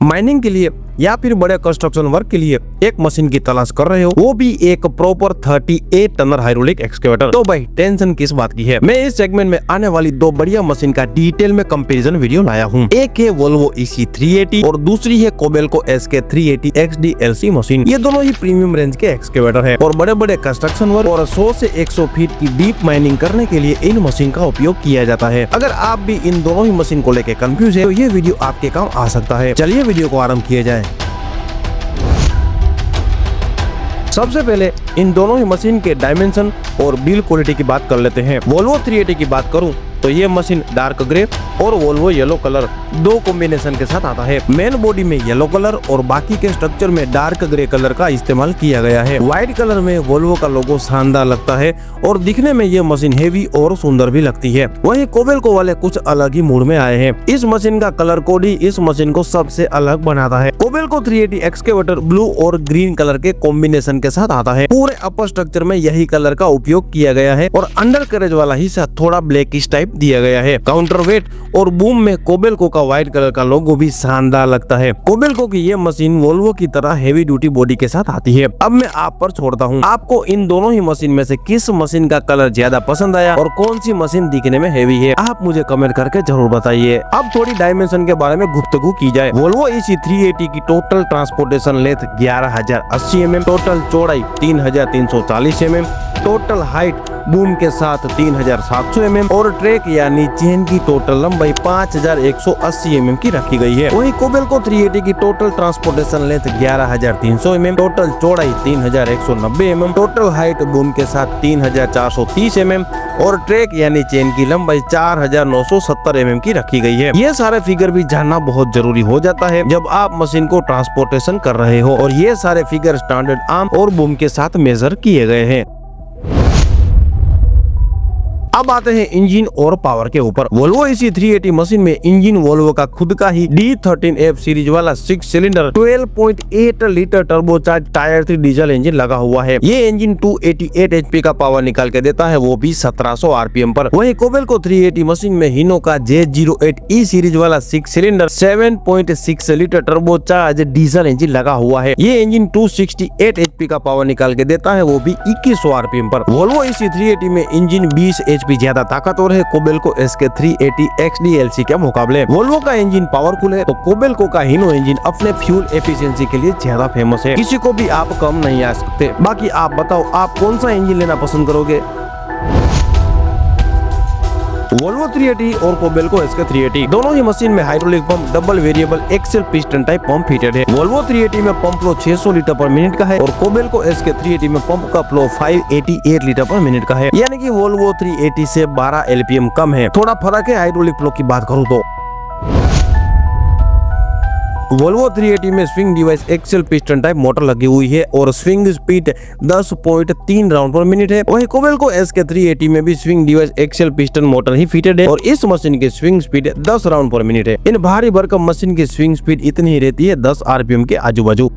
Mining के लिए या फिर बड़े कंस्ट्रक्शन वर्क के लिए एक मशीन की तलाश कर रहे हो, वो भी एक प्रॉपर 38 टनर हाइड्रोलिक एक्सकेवेटर, तो भाई टेंशन किस बात की है। मैं इस सेगमेंट में आने वाली दो बढ़िया मशीन का डिटेल में कंपैरिजन वीडियो लाया हूँ। एक है वोल्वो EC380 और दूसरी है कोबेल्को SK380 XDLC मशीन। ये दोनों ही प्रीमियम रेंज के एक्सकेवेटर है और बड़े बड़े कंस्ट्रक्शन वर्क और 100 से 100 फीट की डीप माइनिंग करने के लिए इन मशीन का उपयोग किया जाता है। अगर आप भी इन दोनों ही मशीन को लेकर कंफ्यूज है तो ये वीडियो आपके काम आ सकता है। चलिए वीडियो को आरंभ किया जाए। सबसे पहले इन दोनों ही मशीन के डायमेंशन और बिल्ड क्वालिटी की बात कर लेते हैं। वोल्वो 380 की बात करूं तो ये मशीन डार्क ग्रे और वोल्वो येलो कलर दो कॉम्बिनेशन के साथ आता है। मेन बॉडी में येलो कलर और बाकी के स्ट्रक्चर में डार्क ग्रे कलर का इस्तेमाल किया गया है। व्हाइट कलर में वोल्वो का लोगो शानदार लगता है और दिखने में ये मशीन हेवी और सुंदर भी लगती है। वहीं कोबेल्को वाले कुछ अलग ही मूड में आए हैं। इस मशीन का कलर कोड ही इस मशीन को सबसे अलग बनाता है। कोबेल्को 380 एक्सकेवेटर ब्लू और ग्रीन कलर के कॉम्बिनेशन के साथ आता है। पूरे अपर स्ट्रक्चर में यही कलर का उपयोग किया गया है और अंडर कैरेज वाला हिस्सा थोड़ा ब्लैकिश टाइप दिया गया है। काउंटर वेट और बूम में कोबेल्को का व्हाइट कलर का लोगो भी शानदार लगता है। कोबेल्को की ये मशीन वोल्वो की तरह हेवी ड्यूटी बॉडी के साथ आती है। अब मैं आप पर छोड़ता हूँ, आपको इन दोनों ही मशीन में से किस मशीन का कलर ज्यादा पसंद आया और कौन सी मशीन दिखने में हेवी है, आप मुझे कमेंट करके जरूर बताइए। अब थोड़ी डायमेंशन के बारे में गुफ्तगू की जाए। वोल्वो EC380 की total transportation length 11,080 mm, total चौड़ाई 3,340 mm, टोटल हाइट बूम के साथ 3,700 mm और ट्रैक यानी चेन की टोटल लंबाई 5,180 mm की रखी गई है। वहीं कोबेल्को 380 की total transportation length 11,300 mm, total चौड़ाई 3,190 mm, टोटल हाइट बूम के साथ 3,430 mm और ट्रैक यानी चेन की लंबाई 4,970 mm की रखी गई है। ये सारे फिगर भी जानना बहुत जरूरी हो जाता है जब आप मशीन को ट्रांसपोर्टेशन कर रहे हो और ये सारे फिगर स्टैंडर्ड आर्म और बूम के साथ मेजर किए गए हैं। अब आते हैं इंजन और पावर के ऊपर। वोल्वो EC380 मशीन में इंजन वोल्वो का खुद का ही D13F सीरीज वाला 6 cylinder 12.8 litre turbocharge tyre 3 diesel engine लगा हुआ है। ये इंजन 288 HP का पावर निकाल के देता है, वो भी 1700 RPM पर। वहीं कोबेल्को 380 मशीन में हिनो का J08E सीरीज वाला 6 cylinder 7.6 litre turbocharge diesel engine लगा हुआ है। ये इंजन 268 HP का पावर निकाल के देता है, वो भी 2100 RPM पर। वोल्वो EC380 में इंजन 20 HP ज्यादा ताकतवर है कोबेल्को SK380 XDLC के मुकाबले। वोल्वो का इंजन पावरफुल है तो कोबेल्को का हिनो इंजन अपने फ्यूल एफिशिएंसी के लिए ज्यादा फेमस है। किसी को भी आप कम नहीं आ सकते। बाकी आप बताओ, आप कौन सा इंजन लेना पसंद करोगे? वोल्वो 380 और कोबेल्को SK380 दोनों ही मशीन में hydraulic pump double variable axial piston type pump fitted है। वोल्वो 380 में pump flow 600 litre per minute का है और कोबेल्को SK380 में पंप का फ्लो 588 लीटर पर मिनट का है, यानी कि वोल्वो 380 से 12 LPM कम है। थोड़ा फर्क है हाइड्रोलिक फ्लो की बात करूँ तो। वोल्वो 380 में swing device axial piston type motor लगी हुई है और swing speed 10.3 round per minute है। वहीं कोबेल्को SK380 में भी swing device axial piston motor ही फिटेड है और इस मशीन की swing speed 10 round per minute है। इन भारी भरकम मशीन की स्विंग स्पीड इतनी ही रहती है 10 RPM के आजू बाजू।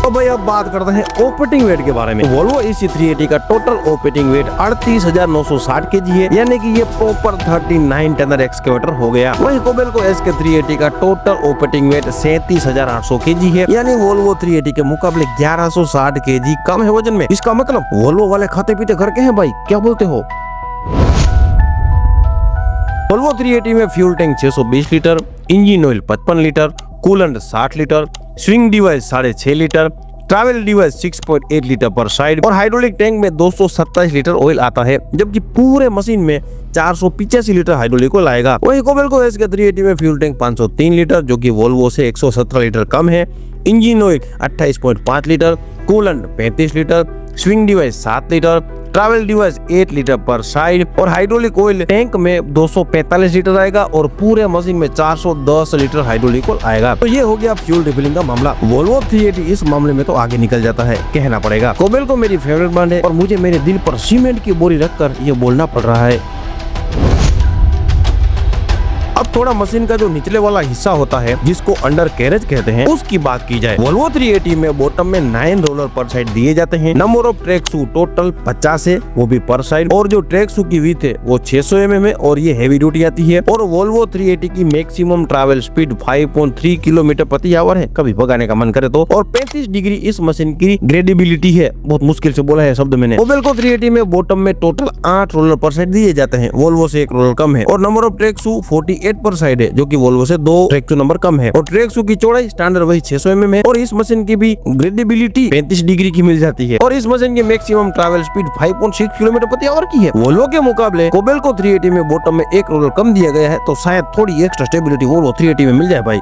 तो भाई अब बात करते हैं ऑपरेटिंग वेट के बारे में। वोल्वो EC380 का टोटल ऑपरेटिंग वेट 38,960 kg है, यानी कि ये प्रॉपर 39 टनर एक्सकेवेटर हो गया। वहीं कोबेल्को SK380 का टोटल ऑपरेटिंग वेट 37,800 kg है, यानी वोल्वो 380 के मुकाबले 1160 kg कम है वजन में। इसका मतलब वोल्वो वाले खाते पीते घर के हैं भाई, क्या बोलते हो? वोल्वो 380 में fuel tank 620 litre, engine oil 55 litre, coolant 60 litre, swing device 6.5 litre, travel device 6.8 litre पर साइड और हाइड्रोलिक टैंक में 227 लीटर ऑयल आता है, जबकि पूरे मशीन में 485 लीटर हाइड्रोलिक ऑयल आएगा। वहीं कोबेल्को SK380 में फ्यूल टैंक 503 लीटर जो कि वोल्वो से 117 लीटर कम है, engine oil 28.5 litre, coolant 35 litre, swing device 7 litre, travel device 8 litre पर साइड और हाइड्रोलिक ऑयल टैंक में 245 लीटर आएगा और पूरे मशीन में 410 लीटर हाइड्रोलिक ऑयल आएगा। तो ये हो गया फ्यूल रिफिलिंग का मामला। वोल्वो 380 इस मामले में तो आगे निकल जाता है, कहना पड़ेगा। कोबेल्को मेरी फेवरेट ब्रांड है और मुझे मेरे दिल पर सीमेंट की बोरी रखकर ये बोलना पड़ रहा है। अब थोड़ा मशीन का जो निचले वाला हिस्सा होता है जिसको अंडर कैरेज कहते हैं उसकी बात की जाए। वोल्वो 380 में बॉटम में 9 रोलर पर साइड दिए जाते हैं। Number of track shoe total 50 है, वो भी पर साइड, और जो ट्रैक शू की विड्थ है वो 600 mm है और ये हेवी ड्यूटी आती है। और वोल्वो 380 की मैक्सिमम ट्रैवल स्पीड 5.3 किलोमीटर प्रति आवर है, कभी भगाने का मन करे तो। और 35 डिग्री इस मशीन की ग्रेडेबिलिटी है, बहुत मुश्किल से बोला है शब्द मैंने। कोबेल्को 380 में बॉटम में टोटल 8 रोलर पर साइड दिए जाते हैं, वोल्वो से 1 रोलर कम है। और नंबर ऑफ ट्रैक शू 48 पर साइड है, जो कि वोल्वो से 2 ट्रैक शू नंबर कम है। और ट्रैक शू की चौड़ाई स्टैंडर्ड वही 600 mm है। और इस मशीन की भी ग्रेडेबिलिटी 35 डिग्री की मिल जाती है। और इस मशीन की मैक्सिमम ट्रैवल स्पीड 5.6 किलोमीटर प्रति आवर की है। वोल्वो के मुकाबले कोबेल्को 380 में बॉटम में 1 रोलर कम दिया गया है, तो शायद थोड़ी एक्स्ट्रा स्टेबिलिटी वोल्वो 380 में मिल जाए भाई।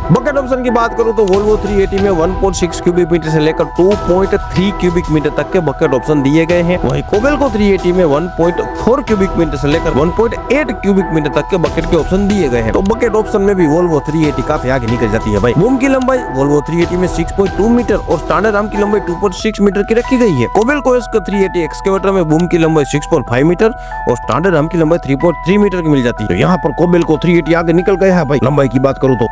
बकेट ऑप्शन की बात करूं तो वोल्वो 380 में 1.6 क्यूबिक मीटर से लेकर 2.3 क्यूबिक मीटर तक के बकेट ऑप्शन दिए गए हैं। वहीं कोबेल्को 380 में 1.4 क्यूबिक मीटर से लेकर 1.8 क्यूबिक मीटर तक के बकेट के ऑप्शन दिए गए हैं। तो बकेट ऑप्शन में भी वोल्वो 380 काफी आगे निकल जाती है भाई। बूम की लंबाई वोल्वो 380 में 6.2 मीटर और स्टैंडर्ड आर्म की लंबाई 2.6 मीटर की रखी गई है। कोबेल्को 380 एक्सकेवेटर में बूम की लंबाई 6.5 मीटर और स्टैंडर्ड आर्म की लंबाई 3.3 मीटर की मिल जाती है। तो यहाँ पर कोबेल्को 380 आगे निकल गया है भाई लंबाई की बात करूँ तो।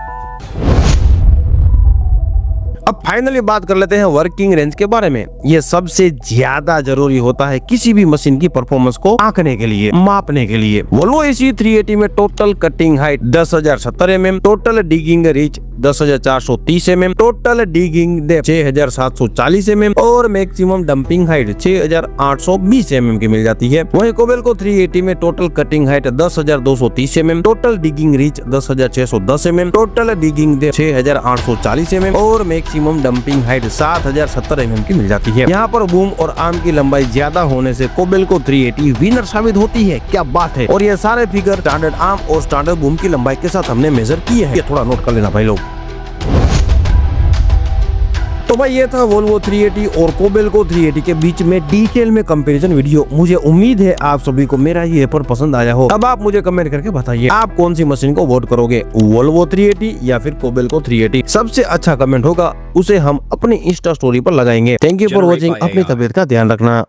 अब फाइनली बात कर लेते हैं वर्किंग रेंज के बारे में। ये सबसे ज्यादा जरूरी होता है किसी भी मशीन की परफॉर्मेंस को आंकने के लिए, मापने के लिए। वोल्वो AC 380 में total cutting height 10,070 mm, total digging reach 10,430 mm, total digging depth 6,740 mm और मैक्सिमम डंपिंग हाइट 6,820 mm की मिल जाती है। वहीं कोबेल्को 380 में total cutting height 10,230 mm, total digging reach 10,610 mm, total digging depth 6,840 mm और मैक्सिमम डंपिंग हाइट 7,070 mm की मिल जाती है। यहाँ पर बूम और आर्म की लंबाई ज्यादा होने से कोबेल्को 380 विनर साबित होती है। क्या बात है। और ये सारे फिगर स्टैंडर्ड आर्म और स्टैंडर्ड बूम की लंबाई के साथ हमने मेजर किए हैं, ये थोड़ा नोट कर लेना भाई लोग। तो भाई ये था वोल्वो 380 और कोबेल्को 380 के बीच में डिटेल में कंपैरिजन वीडियो। मुझे उम्मीद है आप सभी को मेरा ये पर पसंद आया हो। अब आप मुझे कमेंट करके बताइए आप कौन सी मशीन को वोट करोगे, वोल्वो 380 या फिर कोबेल्को 380। सबसे अच्छा कमेंट होगा उसे हम अपनी इंस्टा स्टोरी पर लगाएंगे। Thank you for watching. अपनी तबीयत का ध्यान रखना।